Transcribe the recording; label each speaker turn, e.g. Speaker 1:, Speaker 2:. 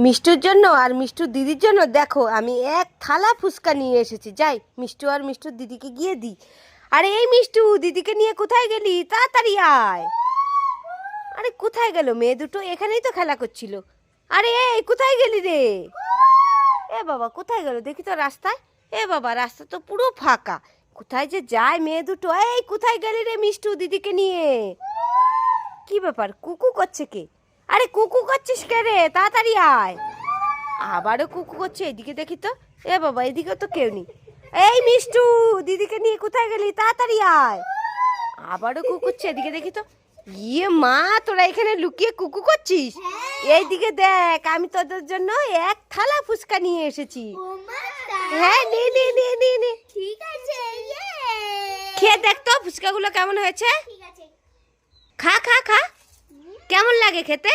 Speaker 1: মিষ্টুর জন্য আর মিষ্টুর দিদির জন্য দেখো আমি এক থালা ফুচকা নিয়ে এসেছি। যাই মিষ্টু আর মিষ্টুর দিদিকে গিয়ে দিই। আরে এই মিষ্টু, দিদিকে নিয়ে কোথায় গেলি? তাড়াতাড়ি আয়। আরে কোথায় গেল মেয়ে দুটো? এখানেই তো খেলা করছিল। আরে এই কোথায় গেলি রে? এ বাবা কোথায় গেল দেখি তো রাস্তায়। এ বাবা রাস্তা তো পুরো ফাঁকা। কোথায় যে যায় মেয়ে দুটো। এই কোথায় গেলি রে মিষ্টু দিদিকে নিয়ে? কি ব্যাপার, কুকু করছে কে? আরে কুকু করছিস কে রে? তাড়াতাড়ি আয়। আবারও কুকু করছে, এদিকে দেখি তো। এ বাবা এদিকে তো কেউ নেই। এই মিষ্টু, দিদিকে নিয়ে কোথায় গেলি? তাড়াতাড়ি আয়। আবারও কুকু করছে, এদিকে দেখি তো। ইয়ে মা, তোরা এখানে লুকিয়ে কুকু করছিস? এইদিকে দেখ, আমি তোদের জন্য এক থালা ফুচকা নিয়ে এসেছি। হ্যাঁ নে নে নে নে নে।
Speaker 2: ঠিক আছে,
Speaker 1: খেয়ে দেখ তো ফুচকাগুলো কেমন হয়েছে।
Speaker 2: ঠিক আছে।
Speaker 1: খা খা খা, কেমন লাগে খেতে?